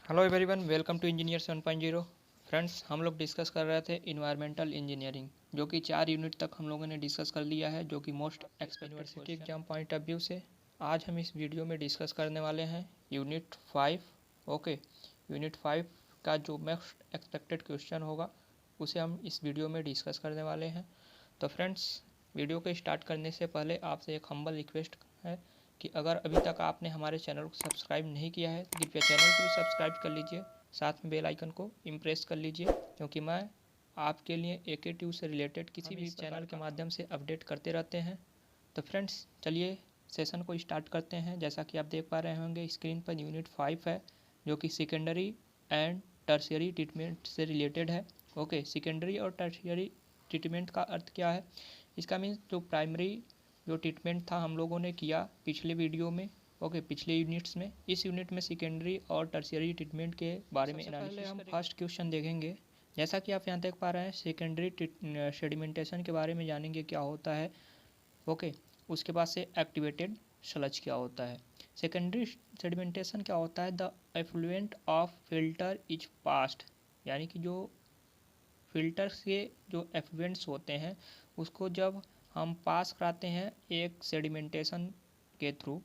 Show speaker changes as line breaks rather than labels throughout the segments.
Hello everyone, welcome to engineer 7.0। Friends, हम लोग discuss कर रहे थे इन्वायरमेंटल इंजीनियरिंग, जो कि 4 यूनिट तक हम लोगों ने डिस्कस कर लिया है, जो कि most expected university exam point of view से। आज हम इस वीडियो में डिस्कस करने वाले हैं यूनिट 5। ओके, यूनिट 5 का जो मोस्ट एक्सपेक्टेड क्वेश्चन होगा उसे हम इस वीडियो में डिस्कस करने वाले हैं। तो फ्रेंड्स, वीडियो को स्टार्ट करने से पहले आपसे एक हम्बल रिक्वेस्ट है कि अगर अभी तक आपने हमारे चैनल को सब्सक्राइब नहीं किया है तो कृपया चैनल को भी सब्सक्राइब कर लीजिए, साथ में बेल आइकन को इम्प्रेस कर लीजिए, क्योंकि मैं आपके लिए AKTU से रिलेटेड किसी भी चैनल के माध्यम से अपडेट करते रहते हैं। तो फ्रेंड्स, चलिए सेशन को स्टार्ट करते हैं। जैसा कि आप देख पा रहे होंगे स्क्रीन पर यूनिट 5 है, जो कि सेकेंडरी एंड टर्शियरी ट्रीटमेंट से रिलेटेड है। ओके, सेकेंडरी और टर्शियरी ट्रीटमेंट का अर्थ क्या है? इसका मीन्स जो प्राइमरी जो ट्रीटमेंट था हम लोगों ने किया पिछले वीडियो में, ओके, पिछले यूनिट्स में। इस यूनिट में सेकेंडरी और टर्शियरी ट्रीटमेंट के बारे में पहले हम फर्स्ट क्वेश्चन देखेंगे। जैसा कि आप यहाँ देख पा रहे हैं, सेकेंडरी सेडिमेंटेशन के बारे में जानेंगे क्या होता है। ओके, उसके बाद से एक्टिवेटेड स्लज क्या होता है। सेकेंडरी सेडिमेंटेशन क्या होता है? The effluent of filter is passed, यानी कि जो फिल्टर से जो एफ्लुएंट्स होते हैं उसको जब हम पास कराते हैं एक सेडिमेंटेशन के थ्रू,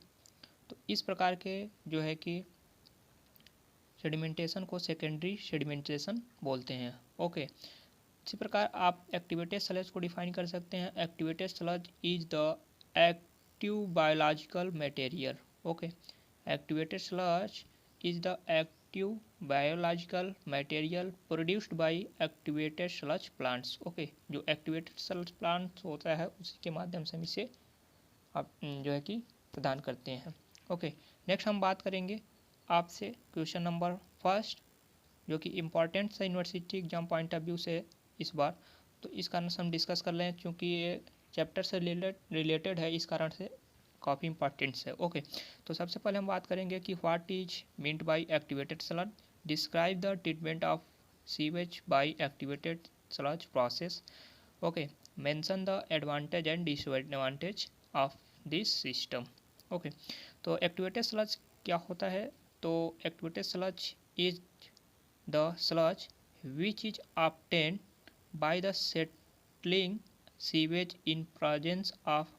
तो इस प्रकार के जो है कि सेडिमेंटेशन को सेकेंडरी सेडिमेंटेशन बोलते हैं। ओके, इसी प्रकार आप एक्टिवेटेड स्लज को डिफाइन कर सकते हैं। Activated sludge is the active biological material. Okay, activated sludge is the active biological material produced by activated sludge plants. Okay, जो एक्टिवेटेड स्लज प्लांट्स होता है उसी के माध्यम से हम इसे आप जो है कि प्रदान करते हैं। ओके, नेक्स्ट हम बात करेंगे आपसे क्वेश्चन नंबर फर्स्ट, जो कि इम्पॉर्टेंट है university exam point of view से इस बार। तो इस कारण से हम डिस्कस कर रहे हैं, क्योंकि ये चैप्टर से रिलेटेड है, इस कारण से काफ़ी इंपॉर्टेंट है। ओके, तो सबसे पहले हम बात करेंगे कि what is meant by activated sludge. Describe the treatment of sewage by activated sludge process. Okay, mention the advantage and disadvantage of this system. Okay, तो एक्टिवेटेड स्लज क्या होता है? तो activated sludge is the sludge which is obtained by the settling sewage in presence of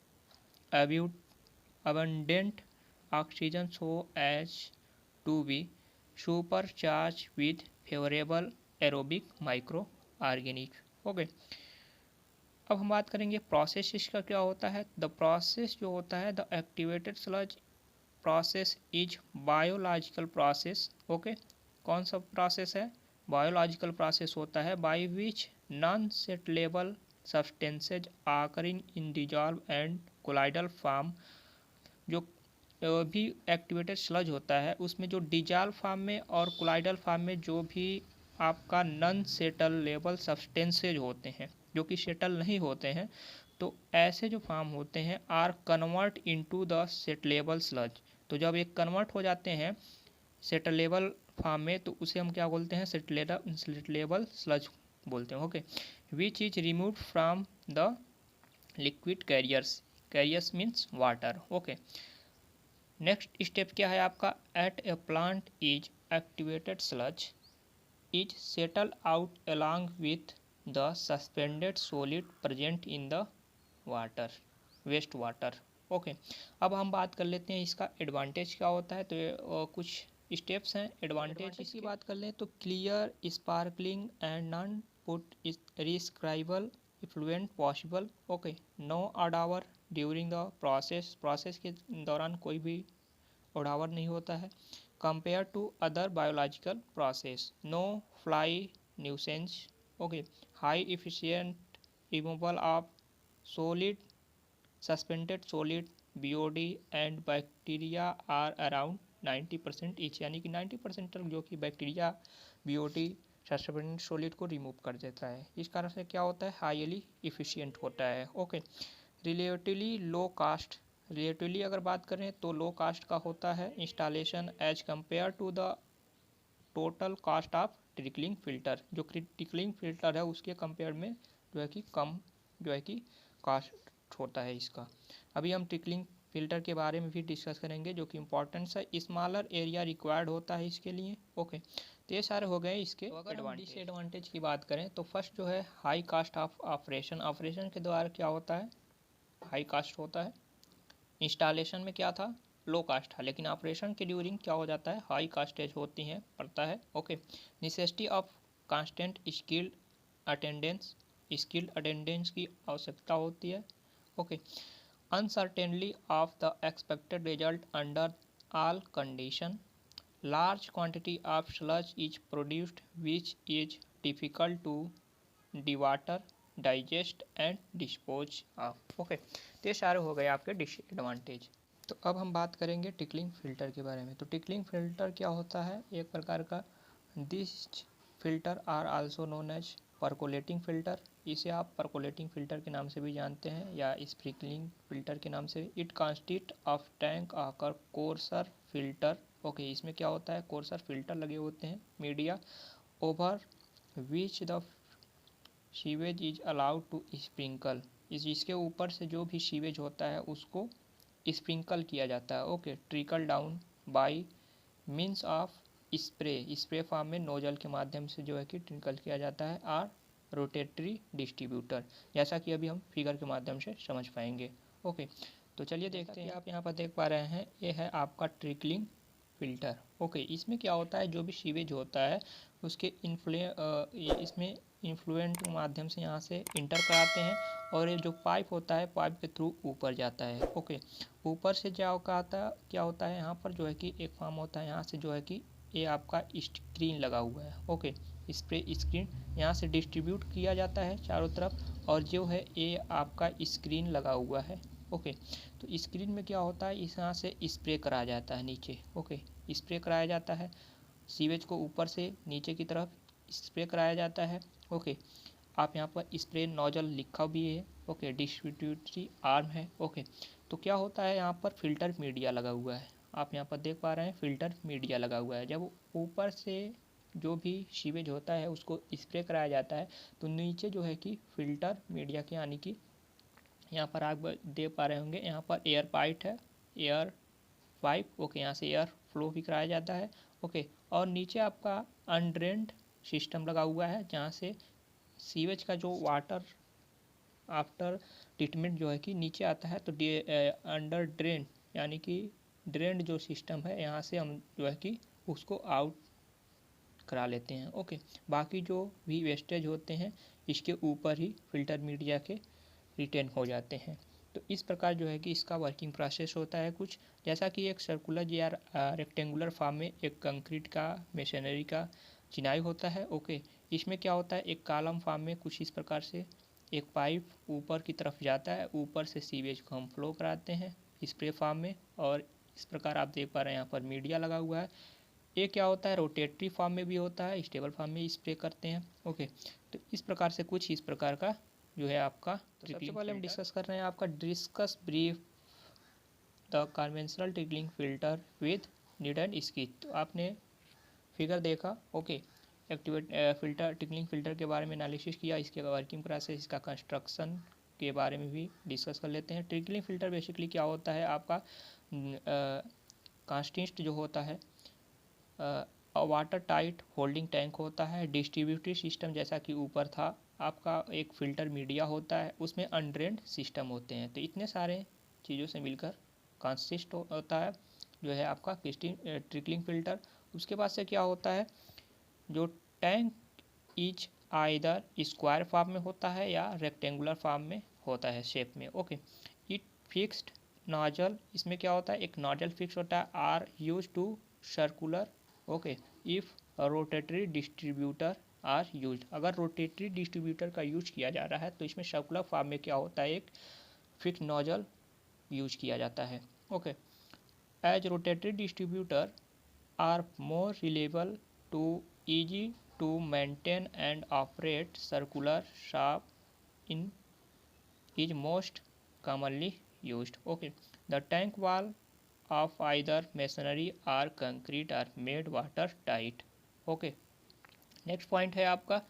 abundant oxygen so as to be supercharged with favorable aerobic microorganic। Okay, अब हम बात करेंगे process इसका क्या होता है। द प्रोसेस जो होता है, the activated sludge process is biological process. Okay, कौन सा प्रोसेस है? बायोलॉजिकल प्रोसेस होता है by which non settleable substances occurring in dissolved and colloidal form. जो भी एक्टिवेटेड स्लज होता है उसमें जो डिजॉल्व फॉर्म में और कोलाइडल फॉर्म में जो भी आपका नॉन सेटलेबल सब्सटेंसेज होते हैं, जो कि सेटल नहीं होते हैं, तो ऐसे जो फॉर्म होते हैं are convert into the settleable sludge. तो जब एक कन्वर्ट हो जाते हैं सेटलेबल फॉर्म में, तो उसे हम क्या बोलते हैं? सेटलेबल स्लज बोलते हैं। Okay, which is remove from the liquid carriers. Carriers means water. Okay, next step क्या है आपका? At a plant is activated sludge is settle out along with the suspended solid present in the water, waste water. Okay, अब हम बात कर लेते हैं इसका एडवांटेज क्या होता है। तो कुछ स्टेप्स हैं एडवांटेज की बात कर लें तो clear, sparkling and non putrescible effluent possible. Okay, no odour during the process. Process के दौरान कोई भी उड़ावर नहीं होता है। Compare to other biological process, no fly nuisance. Okay, high efficient removal of solid suspended solid BOD and bacteria are around 90% each, यानी कि 90% तक जो कि बैक्टीरिया BOD सस्पेंडेड सॉलिड को रिमूव कर देता है। इस कारण से क्या होता है? हाईली इफिशियंट होता है। Okay, relatively low cost. Relatively अगर बात करें तो लो कास्ट का होता है installation as compare to the total cost of trickling filter. जो ट्रिकलिंग फिल्टर है उसके कंपेयर में जो है कि कम जो है कि कास्ट होता है इसका। अभी हम ट्रिकलिंग फिल्टर के बारे में भी डिस्कस करेंगे जो कि इम्पोर्टेंस है। स्मॉलर एरिया रिक्वायर्ड होता है इसके लिए। ओके, तो ये सारे हो गए इसके। तो अगर हम डिसएडवांटेज की बात करें तो फर्स्ट जो है high cost of operation. Operation के द्वारा क्या होता है, हाई कास्ट होता है। इंस्टॉलेशन में क्या था, लो कास्ट था, लेकिन ऑपरेशन के ड्यूरिंग क्या हो जाता है, हाई कास्टेज होती हैं, पड़ता है। Okay, necessity of constant skilled attendance की आवश्यकता होती है। Okay, uncertainly of the expected result under all condition. Large quantity of sludge is produced which is difficult to dewater digest and dispose of. Okay, तो ये सारे हो गए आपके डिसएडवांटेज। तो अब हम बात करेंगे टिकलिंग फिल्टर के बारे में। तो टिकलिंग फिल्टर क्या होता है, एक प्रकार का this filter are also known as percolating filter. इसे आप परकोलेटिंग फिल्टर के नाम से भी जानते हैं या स्प्रिंकलिंग फिल्टर के नाम से। इट कॉन्स्टिट ऑफ टैंक आकर कोर्सर फिल्टर। ओके, इसमें क्या होता है, कोर्सर फिल्टर लगे होते हैं media over which the sewage is allowed to sprinkle. इसके ऊपर से जो भी सीवेज होता है उसको स्प्रिंकल किया जाता है। Okay, trickle down by means of spray form में नोजल के माध्यम से जो है कि ट्रिकल किया जाता है। और रोटेटरी डिस्ट्रीब्यूटर, जैसा कि अभी हम फिगर के माध्यम से समझ पाएंगे। ओके, तो चलिए देखते हैं। आप यहाँ पर देख पा रहे हैं, ये है आपका ट्रिकलिंग फिल्टर। ओके, इसमें क्या होता है, जो भी सीवेज होता है उसके इसमें इन्फ्लुएंट के माध्यम से यहाँ से इंटर कराते हैं और ये जो पाइप होता है पाइप के थ्रू ऊपर जाता है। ओके, ऊपर से क्या होता है यहाँ पर जो है कि एक फॉर्म होता है, यहाँ से जो है कि ये आपका स्क्रीन लगा हुआ है। ओके, स्प्रे स्क्रीन यहाँ से डिस्ट्रीब्यूट किया जाता है चारों तरफ और जो है ये आपका स्क्रीन लगा हुआ है। ओके, तो स्क्रीन में क्या होता है, इस यहाँ से स्प्रे कराया जाता है नीचे। ओके, स्प्रे कराया जाता है सीवेज को ऊपर से नीचे की तरफ स्प्रे कराया जाता है। ओके, आप यहाँ पर स्प्रे नोजल लिखा भी है। ओके, डिस्ट्रीब्यूटरी आर्म है। ओके, तो क्या होता है, यहाँ पर फिल्टर मीडिया लगा हुआ है। आप यहाँ पर देख पा रहे हैं फिल्टर मीडिया लगा हुआ है। जब ऊपर से जो भी सीवेज होता है उसको स्प्रे कराया जाता है तो नीचे जो है कि फिल्टर मीडिया के यानी कि यहाँ पर आप देख पा रहे होंगे, यहाँ पर एयर पाइप है, एयर पाइप। ओके, यहाँ से एयर फ्लो भी कराया जाता है। ओके, और नीचे आपका अनड्रेन्ड सिस्टम लगा हुआ है जहाँ से सीवेज का जो वाटर आफ्टर ट्रीटमेंट जो है कि नीचे आता है। तो अंडर ड्रेन यानी कि ड्रेन जो सिस्टम है यहाँ से हम जो है कि उसको आउट करा लेते हैं। ओके, बाकी जो भी वेस्टेज होते हैं इसके ऊपर ही फिल्टर मीडिया के रिटेन हो जाते हैं। तो इस प्रकार जो है कि इसका वर्किंग प्रोसेस होता है कुछ, जैसा कि एक सर्कुलर या रेक्टेंगुलर फॉर्म में एक कंक्रीट का मशीनरी का चिनाई होता है। ओके, इसमें क्या होता है, एक कॉलम फॉर्म में कुछ इस प्रकार से एक पाइप ऊपर की तरफ जाता है, ऊपर से सीवेज को हम फ्लो कराते हैं स्प्रे फॉर्म में। और इस प्रकार आप देख पा रहे हैं यहाँ पर मीडिया लगा हुआ है। ये क्या होता है, रोटेटरी फॉर्म में भी होता है, स्टेबल फॉर्म में स्प्रे करते हैं। ओके, तो इस प्रकार से कुछ इस प्रकार का जो है आपका। तो सबसे पहले हम डिस्कस कर रहे हैं आपका discuss brief the conventional tickling filter with needle स्किच। तो आपने फिगर देखा। Okay, activate filter tickling filter के बारे में एनालिसिस किया, इसके वर्किंग प्रोसेस, इसका कंस्ट्रक्शन के बारे में भी डिस्कस कर लेते हैं। टिकलिंग फिल्टर बेसिकली क्या होता है, आपका कांस्टेंट जो होता है वाटर टाइट होल्डिंग टैंक होता है। डिस्ट्रीब्यूटरी सिस्टम जैसा कि ऊपर था, आपका एक फ़िल्टर मीडिया होता है, उसमें अनड्रेन्ड सिस्टम होते हैं। तो इतने सारे चीज़ों से मिलकर कंसिस्ट होता है जो है आपका ट्रिकलिंग फ़िल्टर। उसके बाद से क्या होता है, जो tank etch either square form में होता है या रेक्टेंगुलर फॉर्म में होता है शेप में। ओके, इट फिक्स्ड नोजल, इसमें क्या होता है, एक नोजल फिक्स होता है। Are use to circular. Okay, if rotary distributor are use, अगर रोटेटरी डिस्ट्रीब्यूटर का यूज किया जा रहा है तो इसमें सर्कुलर फॉर्म में क्या होता है, एक फिक्स नोजल यूज किया जाता है। Okay, as rotary distributor are more reliable to easy to maintain and operate, circular shaft in is most commonly used. Okay, the tank wall of either masonry or concrete are made water tight. Okay, next point है आपका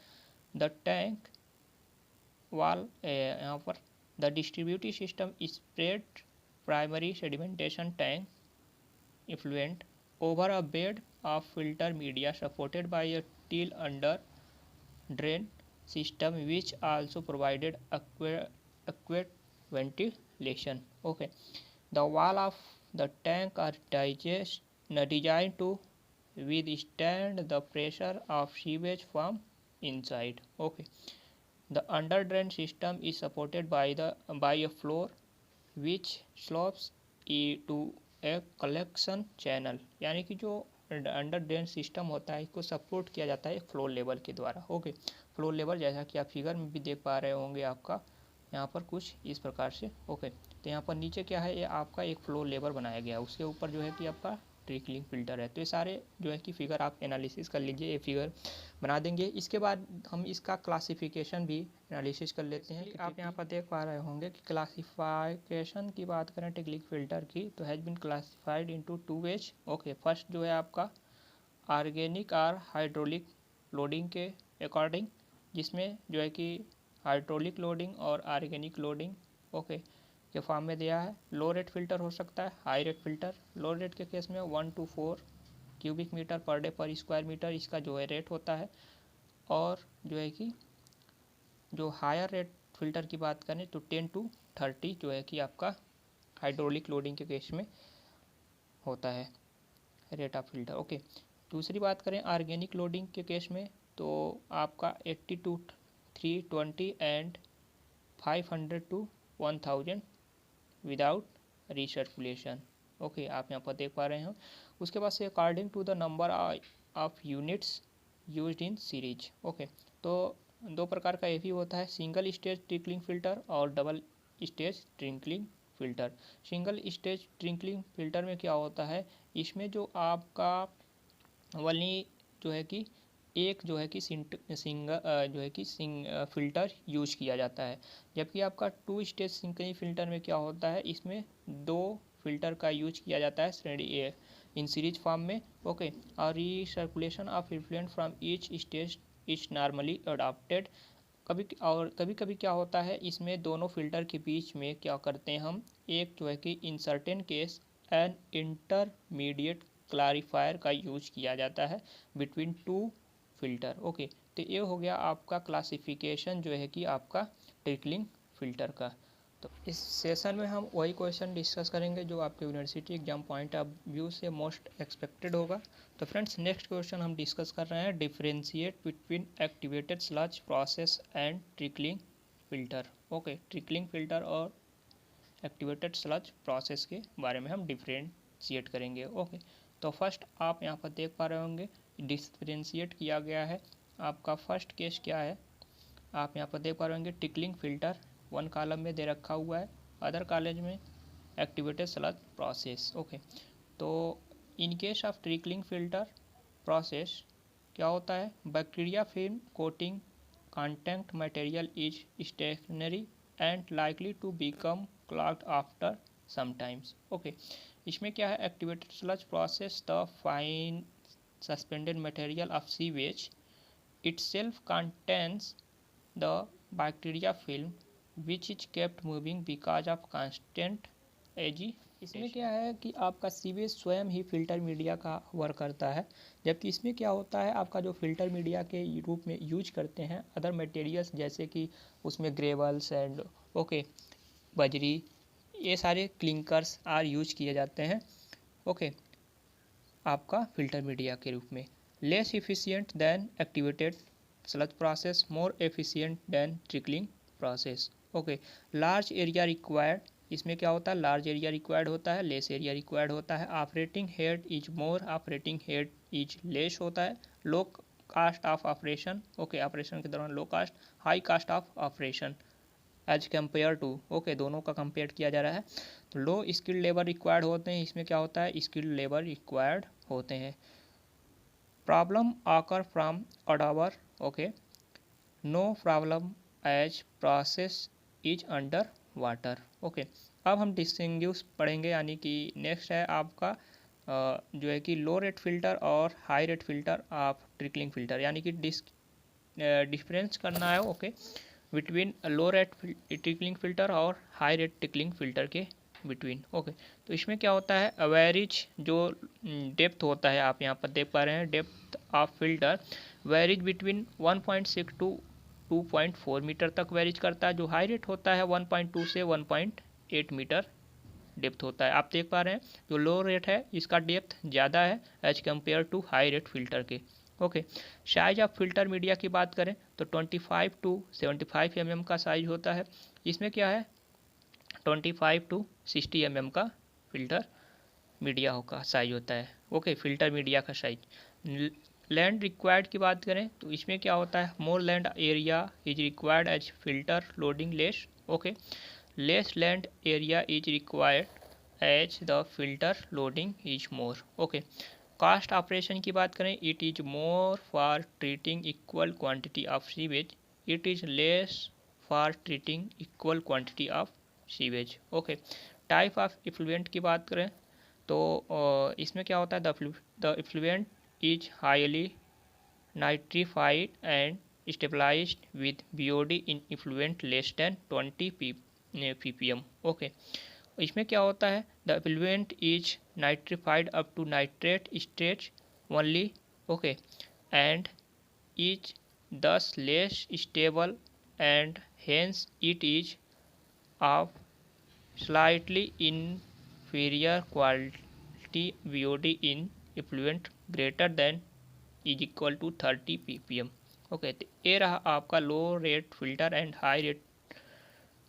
the tank wall। यहाँ पर the distributive system is spread primary sedimentation tank effluent over a bed of filter media supported by a till under drain system which also provided adequate ventilation. Okay, the wall of the tank are designed to withstand the pressure of sewage from inside. Okay, the under drain system is supported by a floor which slopes to a collection channel, यानी कि जो under drain system होता है इसको support किया जाता है flow level के द्वारा। ओके, फ्लो लेवल जैसा कि आप फिगर में भी देख पा रहे होंगे आपका यहाँ पर कुछ इस प्रकार से। ओके, तो यहाँ पर नीचे क्या है, ये आपका एक फ्लो लेवल बनाया गया है, उसके ऊपर जो है कि आपका ट्रिकलिंग फिल्टर है। तो ये सारे जो है कि फिगर आप एनालिसिस कर लीजिए, ये फिगर बना देंगे। इसके बाद हम इसका क्लासिफिकेशन भी एनालिसिस कर लेते हैं। आप यहाँ पर देख पा रहे होंगे कि क्लासिफिकेशन की बात करें ट्रिकलिंग फिल्टर की, तो has been classified into 2 ways. Okay, first जो है आपका ऑर्गेनिक और हाइड्रोलिक लोडिंग के अकॉर्डिंग, जिसमें जो है कि हाइड्रोलिक लोडिंग और ऑर्गेनिक लोडिंग ओके के फॉर्म में दिया है। लो रेट फिल्टर हो सकता है, high rate filter. Low rate के केस में 1 to 4 cubic metre per day per square metre इसका जो है रेट होता है। और जो है कि जो हायर रेट फिल्टर की बात करें तो 10 to 30 जो है कि आपका हाइड्रोलिक लोडिंग के केस में होता है रेट ऑफ फिल्टर। ओके, दूसरी बात करें ऑर्गेनिक लोडिंग के केस में तो आपका 80 to 320 and 500 to 1000 without recirculation. Okay, आप यहाँ पर देख पा रहे हो। उसके बाद से according to the number of units used in series. Okay, तो दो प्रकार का ये भी होता है, सिंगल स्टेज ट्रिकलिंग फिल्टर और double stage trickling filter. Single stage trickling filter में क्या होता है, इसमें जो आपका वली जो है कि एक जो है कि जो है कि फिल्टर यूज किया जाता है। जबकि आपका 2 स्टेज सिंगल फिल्टर में क्या होता है, इसमें 2 फिल्टर का यूज किया जाता है श्रेणी इन सीरीज फॉर्म में। ओके, और recirculation of effluent from each stage is normally adopted. कभी कभी क्या होता है, इसमें दोनों फिल्टर के बीच में क्या करते हैं हम, एक जो है कि in certain case an intermediate clarifier का यूज किया जाता है बिटवीन 2 फिल्टर। ओके, तो ये हो गया आपका क्लासिफिकेशन जो है कि आपका ट्रिकलिंग फिल्टर का। तो इस सेशन में हम वही क्वेश्चन डिस्कस करेंगे जो आपके university exam point of view से मोस्ट एक्सपेक्टेड होगा। तो फ्रेंड्स, नेक्स्ट क्वेश्चन हम डिस्कस कर रहे हैं differentiate between activated sludge process and trickling filter. Okay, trickling filter और एक्टिवेटेड स्लज प्रोसेस के बारे में हम डिफरेंशिएट करेंगे। ओके, तो फर्स्ट आप यहाँ पर देख पा रहे होंगे डिफरेंशिएट किया गया है। आपका फर्स्ट केस क्या है, आप यहाँ पर देख पा रहे होंगे ट्रिकलिंग फिल्टर 1 कॉलम में दे रखा हुआ है, अदर कॉलेज में एक्टिवेटेड स्लज प्रोसेस। ओके, तो in case of trickling filter process क्या होता है, bacteria film coating contact material is stationary and likely to become clogged after sometimes. Okay, इसमें क्या है, activated sludge process the fine suspended material of sewage itself contains the bacteria film which is kept moving because of constant agitation. इसमें क्या है कि आपका sewage स्वयं ही filter media का वर्क करता है, जबकि इसमें क्या होता है, आपका जो फिल्टर मीडिया के रूप में यूज करते हैं अदर मटेरियल्स जैसे कि उसमें ग्रेवल्स एंड ओके बजरी, ये सारे क्लिंकर्स आर यूज किए जाते हैं। ओके, आपका फिल्टर मीडिया के रूप में less efficient than activated sludge process, more efficient than trickling process. Okay, large area required, इसमें क्या होता है, लार्ज एरिया रिक्वायर्ड होता है, लेस एरिया रिक्वायर्ड होता है। Operating head is more, operating head is less होता है। Low cost of operation, okay operation के दौरान low cost, high cost of operation as compare to, okay दोनों का कंपेयर किया जा रहा है। तो लो स्किल्ड लेबर रिक्वायर्ड होते हैं, इसमें क्या होता है, स्किल्ड लेबर रिक्वायर्ड होते हैं। Problem occur from odour, okay no problem as process is under water. Okay, अब हम डिस्टिंग्विश पढ़ेंगे, यानी कि नेक्स्ट है आपका जो है कि लो रेट फिल्टर और high rate filter of trickling filter, यानी कि डिफरेंस करना है ओके बिटवीन लो रेट ट्रिकलिंग फिल्टर और हाई रेट ट्रिकलिंग फिल्टर के बिटवीन। ओके, तो इसमें क्या होता है, एवरेज जो डेप्थ होता है, आप यहाँ पर देख पा रहे हैं depth of filter varies between 1.6 to 2.4 metre तक वेरीज करता है। जो हाई रेट होता है 1.2 से 1.8 मीटर डेप्थ होता है। आप देख पा रहे हैं जो लो रेट है इसका डेप्थ ज़्यादा है as compare to high rate filter के। Okay, size of filter media की बात करें तो 25 टू 75 mm का साइज होता है। इसमें क्या है 25 टू 60 mm का फिल्टर मीडिया का साइज होता है। ओके, फिल्टर मीडिया का साइज। लैंड रिक्वायर्ड की बात करें तो इसमें क्या होता है, more land area is required as filter loading less. Okay, less land area is required as the filter loading is more. Okay, cost operation की बात करें, it is more for treating equal quantity of sewage, it is less for treating equal quantity of sewage. Okay, type of effluent की बात करें तो इसमें क्या होता है, the effluent is highly nitrified and stabilised with BOD in effluent less than 20 ppm। Okay, इसमें क्या होता है, the effluent is nitrified up to nitrate stage only. Okay, and is thus less stable and hence it is of slightly inferior quality BOD in effluent greater than is equal to 30 ppm। Okay, तो ये रहा आपका low rate filter and high rate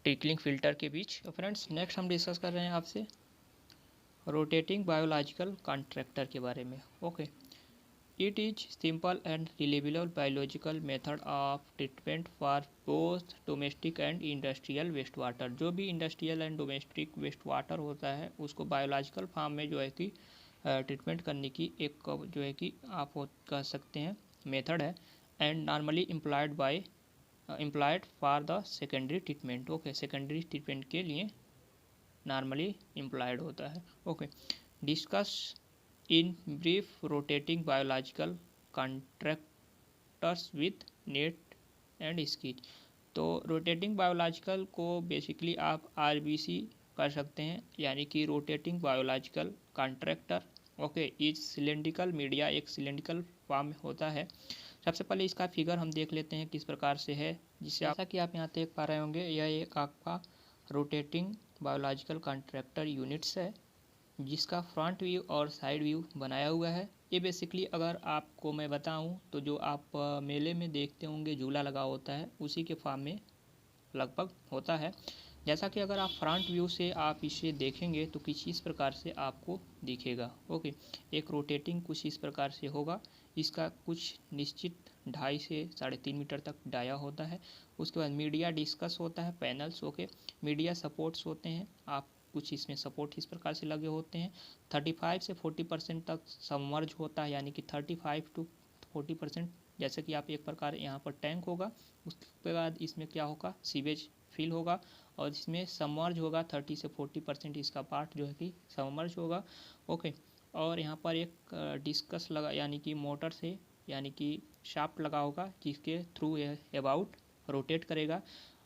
trickling filter के बीच। तो friends next हम discuss कर रहे हैं आपसे रोटेटिंग बायोलॉजिकल कॉन्ट्रैक्टर के बारे में। Okay, it is simple and reliable biological method of treatment for both domestic and industrial waste water। जो भी industrial and domestic waste water होता है उसको बायोलॉजिकल फार्म में जो है कि ट्रीटमेंट करने की एक जो है कि आप कह सकते हैं मेथड है, and normally employed for the secondary treatment. Okay, secondary treatment के लिए नॉर्मली इम्प्लॉयड होता है। Okay, discuss in brief rotating biological contractors with net and skis. तो रोटेटिंग बायोलॉजिकल को बेसिकली आप आरबीसी कर सकते हैं, यानी कि रोटेटिंग बायोलॉजिकल कॉन्ट्रैक्टर। ओके, इस सिलेंड्रिकल मीडिया एक सिलेंड्रिकल फॉर्म में होता है। सबसे पहले इसका फिगर हम देख लेते हैं किस प्रकार से है, जिससे जैसा कि आप यहाँ देख पा रहे होंगे यह एक आपका रोटेटिंग बायोलॉजिकल कॉन्ट्रैक्टर यूनिट्स है जिसका फ्रंट व्यू और साइड व्यू बनाया हुआ है। ये बेसिकली अगर आपको मैं बताऊं तो जो आप मेले में देखते होंगे झूला लगा होता है उसी के फॉर्म में लगभग होता है। जैसा कि अगर आप फ्रंट व्यू से आप इसे देखेंगे तो किसी इस प्रकार से आपको दिखेगा। ओके, एक रोटेटिंग कुछ इस प्रकार से होगा, इसका कुछ निश्चित 2.5 से 3.5 मीटर तक डाया होता है। उसके बाद मीडिया डिस्कस होता है, पैनल्स। ओके, मीडिया सपोर्ट्स होते हैं, आप कुछ इसमें सपोर्ट इस प्रकार से लगे होते हैं। 35 से 40% तक सबमर्ज होता है, यानी कि 35 टू 40%। जैसे कि आप एक प्रकार यहाँ पर टैंक होगा, उसके बाद इसमें क्या होगा, सीवेज फिल होगा और इसमें सबमर्ज होगा 30 से 40% इसका पार्ट जो है कि सबमर्ज होगा। ओके, और यहाँ पर एक डिस्कस लगा यानी कि मोटर से यानी कि शाफ्ट लगा होगा जिसके थ्रू यह अबाउट रोटेट करेगा।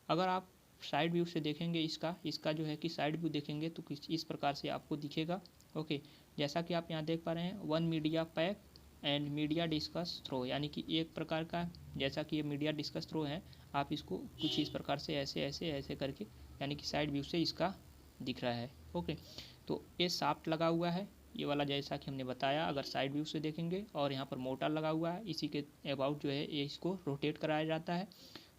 अगर आप साइड व्यू से देखेंगे इसका जो है कि साइड व्यू देखेंगे तो कुछ इस प्रकार से आपको दिखेगा। ओके, जैसा कि आप यहाँ देख पा रहे हैं, one media pack and media discs through, यानी कि एक प्रकार का जैसा कि ये मीडिया डिस्कस थ्रो है, आप इसको कुछ इस प्रकार से ऐसे ऐसे ऐसे करके यानी कि साइड व्यू से इसका दिख रहा है। ओके, तो ये शाफ्ट लगा हुआ है ये वाला, जैसा कि हमने बताया अगर साइड व्यू से देखेंगे, और यहाँ पर मोटर लगा हुआ है, इसी के अबाउट जो है ये इसको रोटेट कराया जाता है।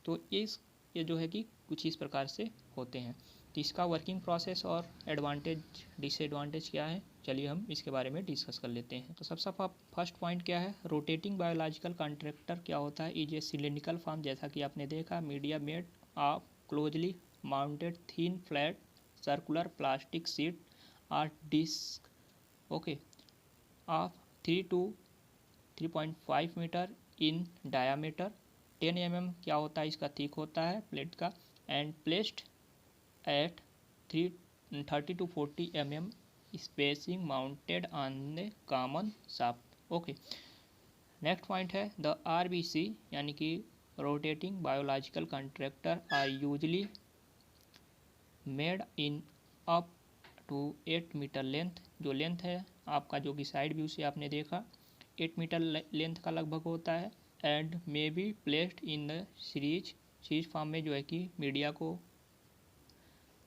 तो ये जो है कि कुछ इस प्रकार से होते हैं। तो इसका वर्किंग प्रोसेस और एडवांटेज डिसएडवांटेज क्या है, चलिए हम इसके बारे में डिस्कस कर लेते हैं। तो सबसे फर्स्ट पॉइंट क्या है, रोटेटिंग बायोलॉजिकल कॉन्ट्रैक्टर क्या होता है, इज ए सिलिंड्रिकल फॉर्म। जैसा कि आपने देखा, media made of closely mounted thin flat circular plastic sheet और disc. Okay, of 3 to 3.5 metre in diameter. 10 mm क्या होता है, इसका थिक होता है प्लेट का, and placed at 30 to 40 mm spacing mounted on the common shaft. Okay, next point है the RBC, यानी कि rotating biological contractor are usually made in up to 8 metre length, जो लेंथ है आपका जो कि साइड व्यू से आपने देखा 8 मीटर लेंथ का लगभग होता है। And may be placed in the series form में जो है कि मीडिया को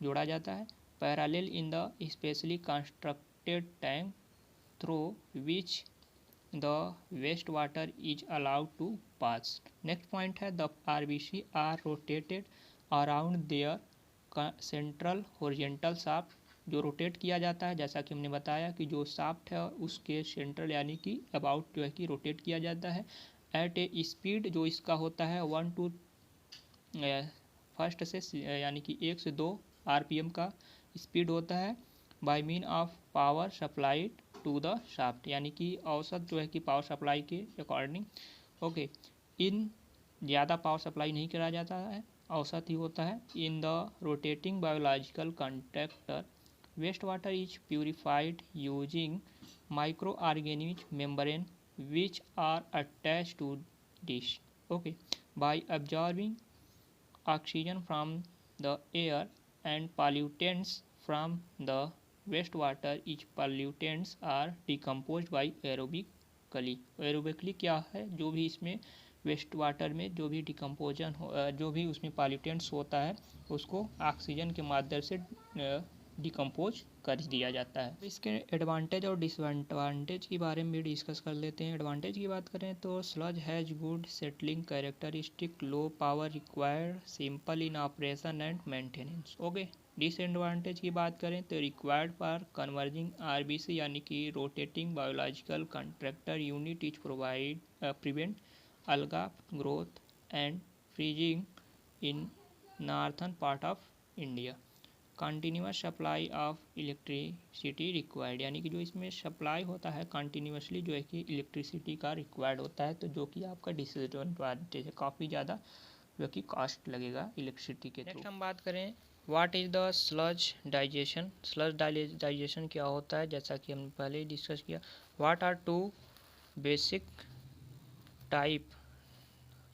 जोड़ा जाता है। Parallel in the specially constructed tank through which the waste water is allowed to pass. Next point है the RBC are rotated around their central horizontal shaft, जो रोटेट किया जाता है जैसा कि हमने बताया कि जो शाफ्ट है उसके सेंट्रल यानी कि अबाउट जो है कि रोटेट किया जाता है एट ए स्पीड, जो इसका होता है 1 to फर्स्ट से यानी कि 1 से 2 आरपीएम का स्पीड होता है by mean of power supplied to the shaft, यानी कि औसत जो है कि पावर सप्लाई के अकॉर्डिंग। ओके, इन ज़्यादा पावर सप्लाई नहीं करा जाता है, औसत ही होता है। In the rotating biological conductor waste water is purified using micro organism membrane which are attach to dish. Okay, by absorbing oxygen from the air and pollutants from the wastewater, each pollutants are decomposed by aerobically। Aerobically क्या है, जो भी इसमें waste water में जो भी डिकम्पोजन जो भी उसमें पॉल्यूटेंट्स होता है उसको ऑक्सीजन के माध्यम से डिकम्पोज कर दिया जाता है। इसके एडवांटेज और डिसएडवांटेज के बारे में भी डिस्कस कर लेते हैं। एडवांटेज की बात करें तो sludge has good settling characteristic, low power required, simple in operation and maintenance. Okay, disadvantage की बात करें तो रिक्वायर्ड फॉर कन्वर्जिंग आरबीसी यानी कि rotating biological contractor unit is provide prevent alga growth and freezing in northern part of India। Continuous supply of electricity required, यानी कि जो इसमें सप्लाई होता है कंटिन्यूसली जो है कि इलेक्ट्रिसिटी का रिक्वायर्ड होता है, तो जो कि आपका डिसएडवांटेज है, काफ़ी ज़्यादा जो कि कॉस्ट लगेगा इलेक्ट्रिसिटी के थ्रू। नेक्स्ट हम बात करें what is the sludge digestion. Sludge digestion क्या होता है, जैसा कि हमने पहले ही डिस्कस किया। What are two basic type,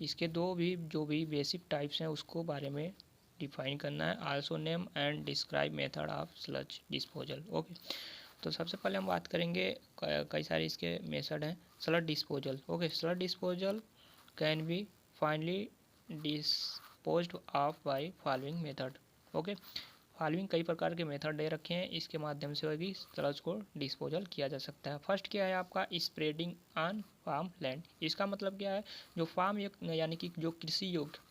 इसके दो भी जो भी बेसिक टाइप्स हैं उसको बारे में डिफाइन करना है। Also name and describe method of sludge disposal. Okay, तो सबसे पहले हम बात करेंगे कई सारे इसके मेथड हैं। Sludge disposal. Okay, sludge disposal can be finally disposed of by following method. Okay, following कई प्रकार के मेथड दे रखे हैं, इसके माध्यम से भी स्लज को डिस्पोजल किया जा सकता है। फर्स्ट क्या है आपका स्प्रेडिंग ऑन फार्म लैंड। इसका मतलब क्या है, जो फार्म यानी कि जो कृषि योग्य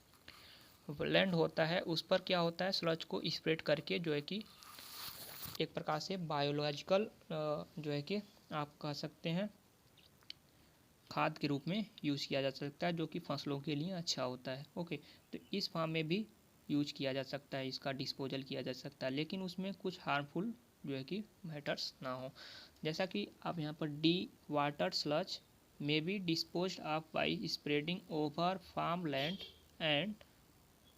लैंड होता है उस पर क्या होता है, स्लज को स्प्रेड करके जो है कि एक प्रकार से बायोलॉजिकल जो है कि आप कह सकते हैं खाद के रूप में यूज़ किया जा सकता है, जो कि फसलों के लिए अच्छा होता है। ओके, तो इस फार्म में भी यूज किया जा सकता है, इसका डिस्पोजल किया जा सकता है, लेकिन उसमें कुछ हार्मफुल जो है कि मैटर्स ना हो। जैसा कि आप यहाँ पर dewater sludge may be disposed of by spreading over farm land and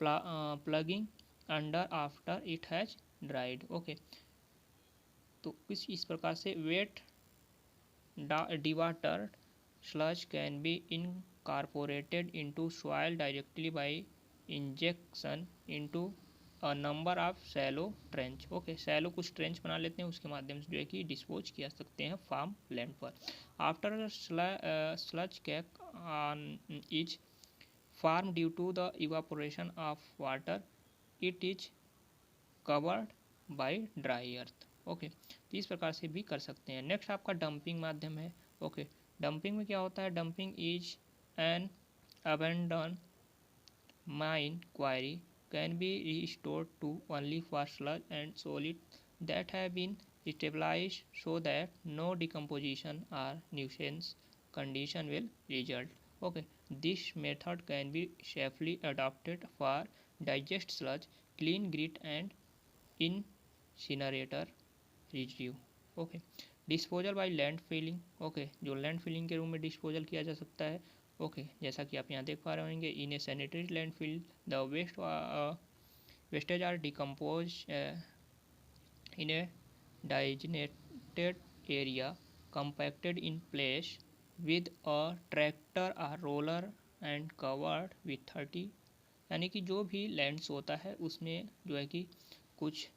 plugging under after it has dried. Okay, तो कुछ इस प्रकार से wet dewatered sludge can be incorporated into soil directly by injection into a number of shallow trench। Okay, shallow कुछ trench बना लेते हैं, उसके माध्यम से जो है कि डिस्पोज किया सकते हैं फार्म लैंड पर। After sludge cake is form due to the evaporation of water it is covered by dry earth. Okay, तो इस प्रकार से भी कर सकते हैं। नेक्स्ट आपका डंपिंग माध्यम है। ओके, डंपिंग में क्या होता है, dumping is an abandon mine quarry can be restored to only for sludge and solid that have been stabilised so that no decomposition और nuisance condition will result. Okay, this method can be safely adopted for digest sludge, clean grit and incinerator residue. Okay, disposal by land filling. Okay, जो land filling के रूप में disposal किया जा सकता है। Okay, जैसा कि आप यहाँ देख पा रहे होंगे, in a sanitary land fill the wastage are decompose in a designated area compacted in place with a tractor or roller and covered with 30, यानी कि जो भी लैंड्स होता है उसमें जो है कि कुछ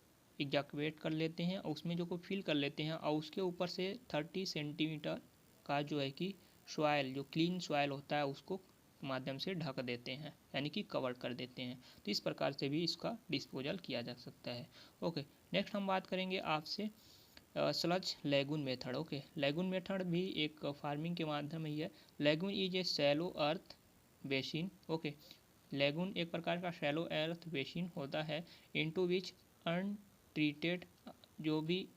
इजैक्यूएट कर लेते हैं और उसमें जो को फिल कर लेते हैं और उसके ऊपर से 30 सेंटीमीटर का जो है कि सॉइल, जो क्लीन सॉइल होता है, उसको माध्यम से ढक देते हैं, यानी कि कवर कर देते हैं। तो इस प्रकार से भी इसका डिस्पोजल किया जा सकता है। ओके, नेक्स्ट हम बात करेंगे आपसे sludge lagoon method. Okay, lagoon method भी एक फार्मिंग के माध्यम ही है। Lagoon is a shallow earth basin. Okay, lagoon एक प्रकार का शैलो अर्थ बेसिन होता है इनटू विच अनट्रीटेड, जो भी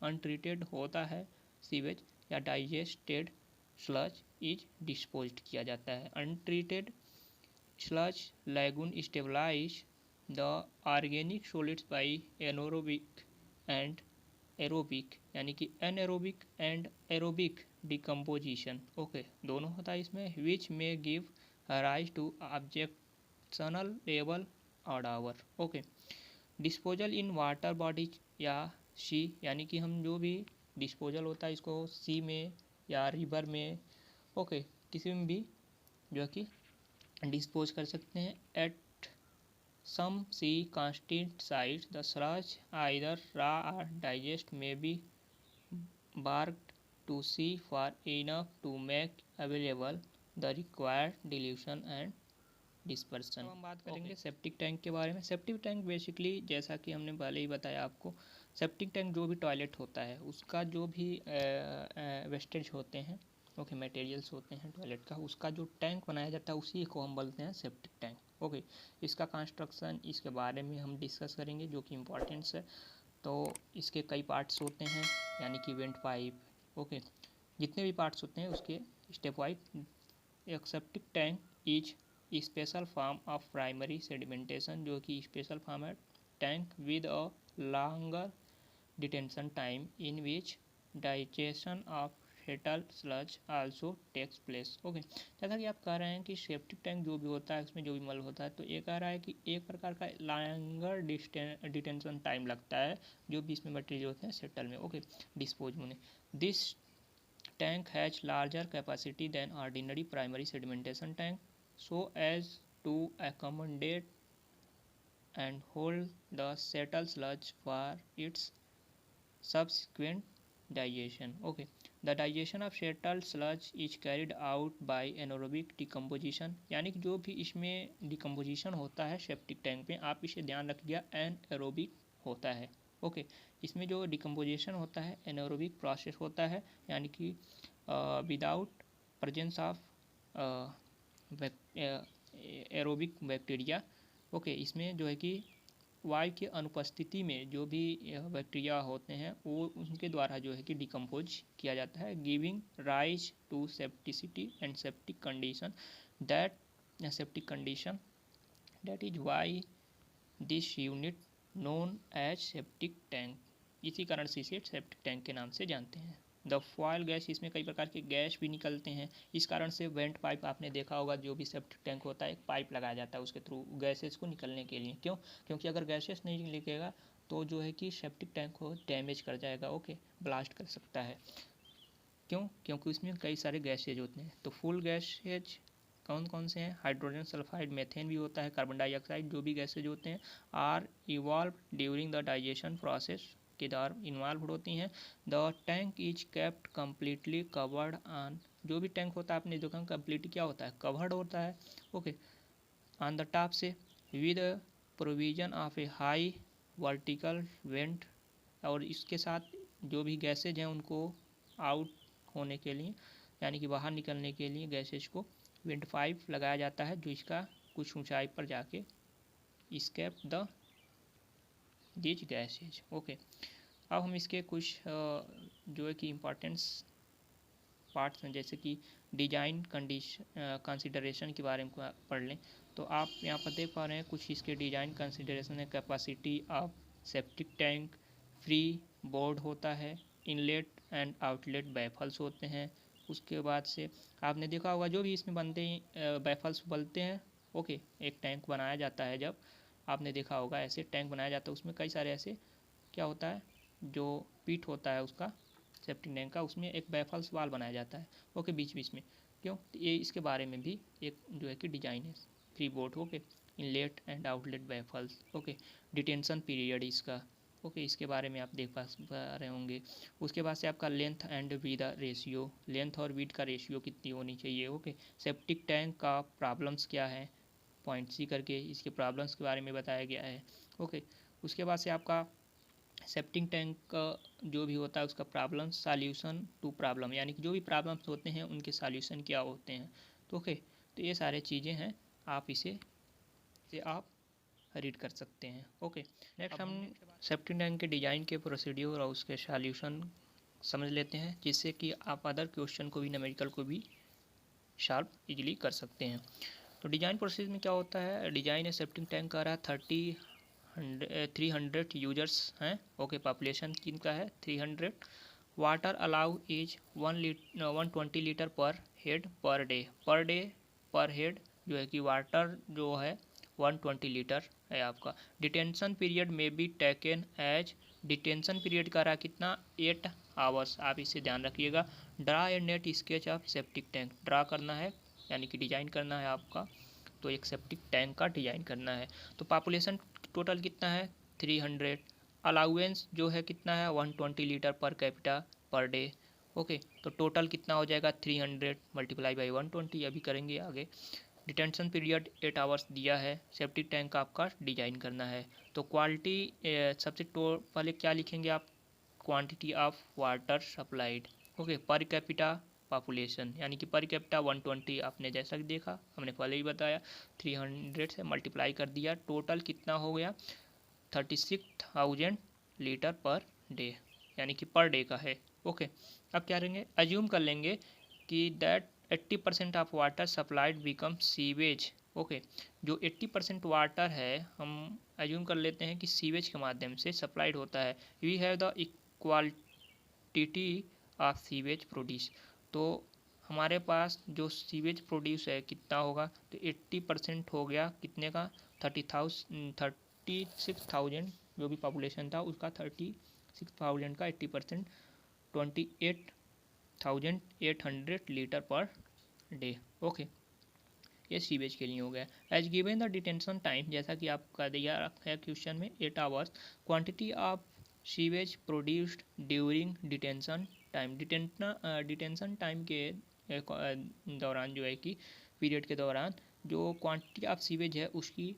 अनट्रीटेड होता है सीवेज या डाइजेस्टेड स्लज इज डिस्पोज्ड किया जाता है। Untreated sludge lagoon stabilise the organic solids by anaerobic and aerobic, यानी कि anaerobic and aerobic decomposition. Okay, दोनों होता है इसमें, विच में give rise to objectionable level odour. Okay, disposal in water bodies या सी, यानी कि हम जो भी डिस्पोजल होता है इसको सी में या रिवर में, ओके, किसी में भी जो है कि डिस्पोज कर सकते हैं। At some sea constant sites the sludge either raw or digest may be barked to sea for enough to make available the required dilution and dispersion. हम बात करेंगे सेप्टिक टैंक के बारे में। सेप्टिक टैंक बेसिकली जैसा कि हमने पहले ही बताया आपको, सेप्टिक टैंक जो भी टॉयलेट होता है उसका जो भी वेस्टेज होते हैं, ओके, मटेरियल्स होते हैं टॉयलेट का, उसका जो टैंक बनाया जाता है उसी को हम बोलते हैं सेप्टिक टैंक। ओके, इसका कंस्ट्रक्शन, इसके बारे में हम डिस्कस करेंगे जो कि इम्पोर्टेंस है। तो इसके कई पार्ट्स होते हैं, यानी कि वेंट पाइप, ओके, जितने भी पार्ट्स होते हैं उसके स्टेप वाइज। एक septic tank is special form of primary sedimentation, जो कि स्पेशल फॉर्म है tank with a longer detention time in which digestion of settle sludge also takes place. Okay, जैसा कि आप कह रहे हैं कि सेप्टिक टैंक जो भी होता है उसमें जो भी मल होता है, तो ये कह रहा है कि एक प्रकार का लॉन्गर डिटेंशन टाइम लगता है जो भी इसमें मटेरियल होते हैं सेटल में, ओके, डिस्पोज होने। This tank has larger capacity than ordinary primary sedimentation tank so as to accommodate and hold the settled sludge for its subsequent digestion. Okay, the digestion of settled sludge is carried out by anaerobic decomposition, यानी कि जो भी इसमें decomposition होता है septic tank में, आप इसे ध्यान रखिएगा, एनएरोबिक होता है। ओके, इसमें जो डिकम्पोजिशन होता है एनारोबिक प्रोसेस होता है, यानी कि without presence of aerobic bacteria. Okay, इसमें जो है कि वायु की अनुपस्थिति में जो भी बैक्टीरिया होते हैं वो उनके द्वारा जो है कि डिकम्पोज किया जाता है, giving rise to septicity and septic condition that is why this unit known as septic tank. इसी कारण से इसे सेप्टिक टैंक के नाम से जानते हैं। द फॉयल गैस, इसमें कई प्रकार के गैस भी निकलते हैं, इस कारण से वेंट पाइप आपने देखा होगा, जो भी सेप्टिक टैंक होता है एक पाइप लगाया जाता है उसके थ्रू गैसेस को निकलने के लिए। क्यों? क्योंकि अगर गैसेस नहीं निकलेगा तो जो है कि सेप्टिक टैंक को डैमेज कर जाएगा, ओके, ब्लास्ट कर सकता है। क्यों? क्योंकि उसमें कई सारे गैसेज होते हैं। तो फुल गैसेज कौन कौन से हैं? हाइड्रोजन सल्फाइड, मेथेन भी होता है, कार्बन डाइऑक्साइड, जो भी गैसेज होते हैं are evolve during the digestion process के द्वारा इन्वॉल्व होती हैं। The tank is kept completely covered on, जो भी टैंक होता है आपने देखा कम्प्लीट क्या होता है, कवर्ड होता है, ओके, ऑन द टॉप से with provision of A high vertical went, और इसके साथ जो भी गैसेज हैं उनको आउट होने के लिए, यानी कि बाहर निकलने के लिए गैसेज को वेंट पाइप लगाया जाता है, जो इसका कुछ ऊंचाई पर जाके escape the this gases. Okay, अब हम इसके कुछ जो है कि इम्पोर्टेंस पार्ट्स हैं, जैसे कि डिजाइन कंसिडरेशन के बारे में पढ़ लें। तो आप यहाँ पर देख पा रहे हैं कुछ इसके डिजाइन कंसिडरेशन है। Capacity of septic tank, free board होता है, इनलेट एंड आउटलेट बैफल्स होते हैं। उसके बाद से आपने देखा होगा जो भी इसमें बनते हैं बैफल्स बनते हैं, ओके, एक टैंक बनाया जाता है, जब आपने देखा होगा ऐसे टैंक बनाया जाता है, उसमें कई सारे ऐसे क्या होता है, जो पीठ होता है उसका सेप्टिक टैंक का, उसमें एक बैफल्स वाल बनाया जाता है, ओके, बीच बीच में। क्यों? तो ये इसके बारे में भी एक जो है कि डिजाइन है, free board, okay, inlet and outlet baffles, okay, detention period इसका, ओके, इसके बारे में आप देख पा रहे होंगे। उसके बाद से आपका length and with ratio, length और विड का रेशियो कितनी होनी चाहिए। ओके, सेप्टिक टैंक का प्रॉब्लम्स क्या है, पॉइंट सी करके इसके प्रॉब्लम्स के बारे में बताया गया है। ओके, उसके बाद से आपका सेप्टिक टैंक का जो भी होता है उसका प्रॉब्लम सॉल्यूशन टू प्रॉब्लम, यानी कि जो भी प्रॉब्लम्स होते हैं उनके सॉल्यूशन क्या होते हैं। तो ओके, तो ये सारे चीज़ें हैं, आप इसे आप रीड कर सकते हैं। ओके, नेक्स्ट हम सेप्टिक टैंक के डिज़ाइन के प्रोसीड्यूर और उसके सॉल्यूशन समझ लेते हैं, जिससे कि आप अदर क्वेश्चन को भी, न्यूमेरिकल को भी शार्प इजीली कर सकते हैं। तो डिज़ाइन प्रोसेस में क्या होता है, डिज़ाइन सेप्टिक टैंक का रहा 300 यूजर्स हैं। ओके, पॉपुलेशन किनका है 300। वाटर अलाउ इज 120 लीटर पर हेड पर डे, पर हेड जो है कि वाटर जो है 120 लीटर है आपका। डिटेंशन पीरियड में be taken as, detention period का रहा कितना 8 आवर्स, आप इसे ध्यान रखिएगा। Draw and neat sketch of septic tank, draw करना है यानी कि डिजाइन करना है आपका, तो एक सेप्टिक टैंक का डिजाइन करना है। तो पॉपुलेशन टोटल कितना है 300, अलाउंस जो है कितना है 120 litre per capita per day. Okay, तो टोटल कितना हो जाएगा 300 मल्टीप्लाई बाई 120, अभी करेंगे आगे। डिटेंशन पीरियड 8 आवर्स दिया है, सेप्टिक टैंक का आपका डिजाइन करना है। तो क्वालिटी सबसे पहले क्या लिखेंगे आप, quantity of water supplied. Okay, per capita population, यानी कि पर कैपिटा 120, आपने जैसा कि देखा हमने पहले ही बताया 300 से मल्टीप्लाई कर दिया, टोटल कितना हो गया 36,000 लीटर पर डे, यानी कि पर डे का है। ओके, अब क्या करेंगे, अज्यूम कर लेंगे कि that 80% of water supplied become sewage. Okay, जो 80% वाटर है हम अज्यूम कर लेते हैं कि सीवेज के माध्यम से सप्लाइड होता है। We have the equality of sewage produce, तो हमारे पास जो सीवेज प्रोड्यूस है कितना होगा, तो 80% हो गया कितने का 36,000, जो भी पॉपुलेशन था उसका 36,000 का 80% 28,800 लीटर पर डे। ओके, ये सीवेज के लिए हो गया। As given the detention time, जैसा कि आपका दिया है क्वेश्चन में 8 hours, quantity of sewage produced during detention time, detention time के दौरान जो है कि पीरियड के दौरान जो क्वांटिटी ऑफ सीवेज है उसकी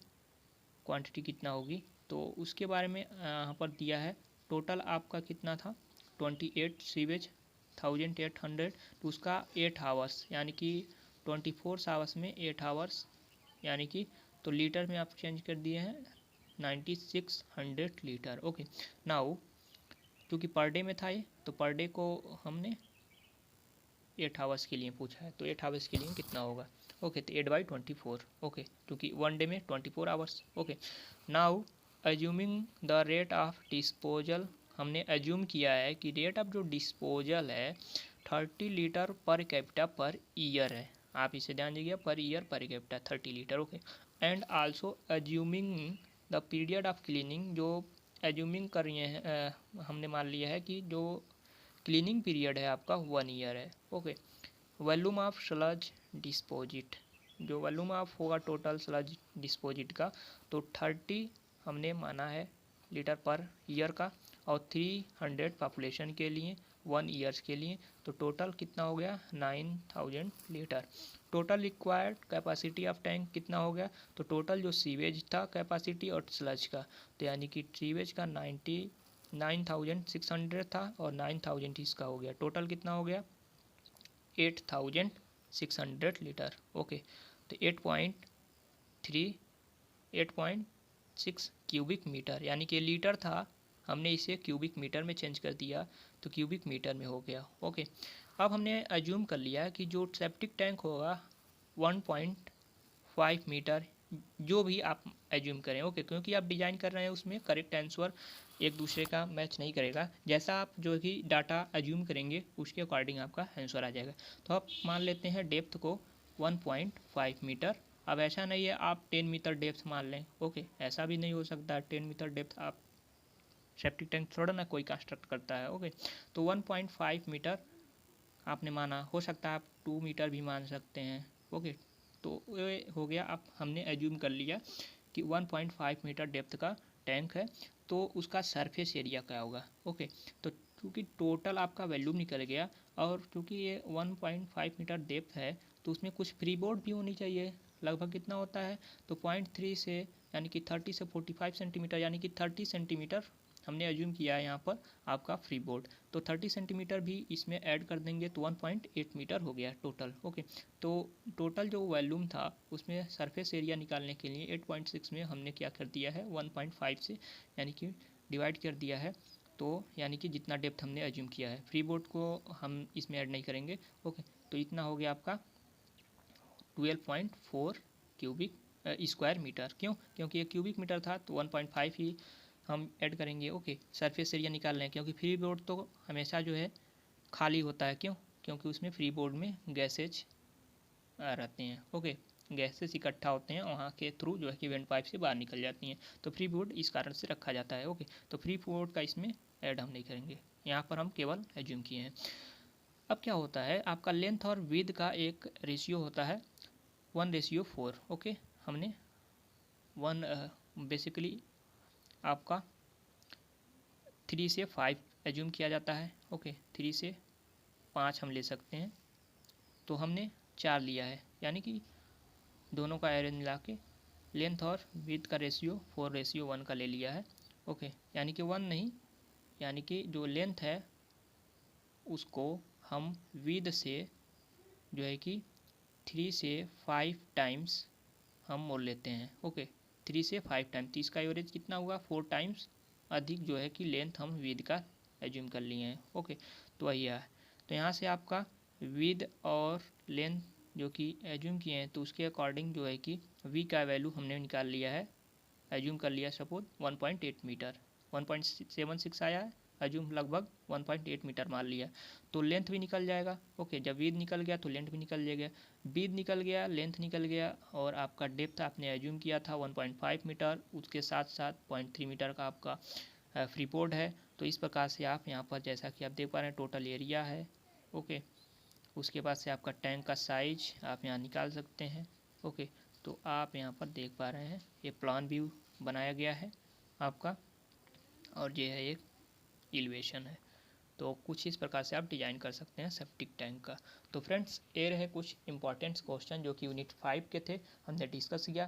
क्वांटिटी कितना होगी, तो उसके बारे में यहाँ पर दिया है। टोटल आपका कितना था 28 सीवेज 1800, तो उसका 8 आवर्स यानी कि 24 आवर्स में 8 आवर्स, यानी कि तो लीटर में आप चेंज कर दिए हैं 9600 लीटर। ओके, नाउ क्योंकि पर डे में था ये, तो पर डे को हमने 8 आवर्स के लिए पूछा है, तो 8 आवर्स के लिए कितना होगा। ओके, तो 8/24। ओके, क्योंकि वन डे में 24 hours. Okay, now assuming the rate of disposal, हमने अज्यूम किया है कि रेट ऑफ जो डिस्पोजल है 30 litre per capita per year है, आप इसे ध्यान दीजिए, per year per capita 30 litre. Okay, and also assuming the period of cleaning, जो एज्यूमिंग कर रही हैं हमने मान लिया है कि जो क्लीनिंग पीरियड है आपका 1 ईयर है। ओके, वॉल्यूम ऑफ स्लज डिस्पोजिट, जो वॉल्यूम ऑफ होगा टोटल स्लज डिस्पोजिट का, तो 30 हमने माना है लीटर पर ईयर का, और 300 पॉपुलेशन के लिए 1 ईयर्स के लिए, तो टोटल कितना हो गया 9000 litre. Total required capacity of tank कितना हो गया, तो टोटल जो सीवेज था कैपेसिटी और स्लज का, तो यानी कि सीवेज का 9600 था और 9000 इसका हो गया, टोटल कितना हो गया 8600 लीटर। ओके, तो 8.6 क्यूबिक मीटर, यानी कि लीटर था, हमने इसे क्यूबिक मीटर में चेंज कर दिया, तो क्यूबिक मीटर में हो गया। ओके, अब हमने अज्यूम कर लिया कि जो सेप्टिक टैंक होगा 1.5 मीटर, जो भी आप एज्यूम करें। ओके, क्योंकि आप डिज़ाइन कर रहे हैं उसमें करेक्ट आंसर एक दूसरे का मैच नहीं करेगा, जैसा आप जो भी डाटा एज्यूम करेंगे उसके अकॉर्डिंग आपका आंसर आ जाएगा। तो आप मान लेते हैं डेप्थ को 1.5 मीटर। अब ऐसा नहीं है आप 10 मीटर डेप्थ मान लें, ओके, ऐसा भी नहीं हो सकता। 10 मीटर डेप्थ आप सेप्टिक टैंक थोड़ा ना कोई कंस्ट्रक्ट करता है। ओके, तो 1.5 मीटर आपने माना, हो सकता है आप 2 मीटर भी मान सकते हैं। ओके, तो ये हो गया, आप हमने एज्यूम कर लिया कि 1.5 मीटर डेप्थ का टैंक है। तो उसका सरफेस एरिया क्या होगा। ओके, तो चूँकि टोटल आपका वॉल्यूम निकल गया और चूँकि ये 1.5 मीटर डेप्थ है तो उसमें कुछ फ्री बोर्ड भी होनी चाहिए। लगभग कितना होता है, तो 0.3 से यानी कि 30 से 45 सेंटीमीटर, यानी कि 30 सेंटीमीटर हमने एज्यूम किया है यहाँ पर आपका फ्री बोर्ड। तो 30 सेंटीमीटर भी इसमें ऐड कर देंगे तो 1.8 मीटर हो गया टोटल। ओके, तो टोटल जो वॉल्यूम था उसमें सरफेस एरिया निकालने के लिए 8.6 में हमने क्या कर दिया है 1.5 से यानी कि डिवाइड कर दिया है। तो यानी कि जितना डेप्थ हमने एज्यूम किया है, फ्री बोर्ड को हम इसमें ऐड नहीं करेंगे। ओके, तो इतना हो गया आपका 12.4 क्यूबिक स्क्वायर मीटर। क्यों, क्योंकि ये क्यूबिक मीटर था तो 1.5 ही हम ऐड करेंगे। ओके, सरफेस एरिया निकाल रहे हैं क्योंकि फ्री बोर्ड तो हमेशा जो है खाली होता है। क्यों, क्योंकि उसमें फ्री बोर्ड में गैसेज रहते हैं। ओके, गैसेस इकट्ठा होते हैं वहाँ के थ्रू जो है कि वेंट पाइप से बाहर निकल जाती हैं, तो फ्री बोर्ड इस कारण से रखा जाता है। ओके, तो फ्री बोर्ड का इसमें ऐड हम नहीं करेंगे, यहाँ पर हम केवल एज्यूम किए हैं। अब क्या होता है, आपका लेंथ और विड्थ का एक रेशियो होता है 1:4। ओके, हमने बेसिकली आपका 3 से 5 एज्यूम किया जाता है। ओके, 3 से 5 हम ले सकते हैं, तो हमने 4 लिया है, यानी कि दोनों का एवरेज मिला के लेंथ और विड्थ का रेशियो 4:1 का ले लिया है। ओके, यानी कि 1 नहीं, यानी कि जो लेंथ है उसको हम विड्थ से जो है कि 3 से 5 टाइम्स हम मोल लेते हैं। ओके, 3 से 5 टाइम, तो इसका एवरेज कितना हुआ 4 टाइम्स अधिक जो है कि लेंथ हम विड्थ का एज्यूम कर लिए हैं। ओके, तो वही है। तो यहाँ से आपका विड्थ और लेंथ जो कि एज्यूम किए हैं तो उसके अकॉर्डिंग जो है कि वी का वैल्यू हमने निकाल लिया है, एज्यूम कर लिया सपोज 1.8 मीटर, 1.76 आया है, एज्यूम लगभग 1.8 मीटर मान लिया, तो लेंथ भी निकल जाएगा। ओके, जब विड्थ निकल गया तो लेंथ भी निकल जाएगा, विड्थ निकल गया, लेंथ निकल गया, और आपका डेप्थ आपने एज्यूम किया था 1.5 मीटर, उसके साथ साथ 0.3 मीटर का आपका फ्री बोर्ड है। तो इस प्रकार से आप यहाँ पर जैसा कि आप देख पा रहे हैं टोटल एरिया है। ओके, उसके बाद से आपका टैंक का साइज आप यहाँ निकाल सकते हैं। ओके, तो आप यहाँ पर देख पा रहे हैं ये प्लान व्यू बनाया गया है आपका, और ये है एक एलिवेशन है। तो कुछ इस प्रकार से आप डिजाइन कर सकते हैं सेप्टिक टैंक का। तो फ्रेंड्स, ये रहे कुछ इंपॉर्टेंट क्वेश्चन जो कि यूनिट 5 के थे, हमने डिस्कस किया।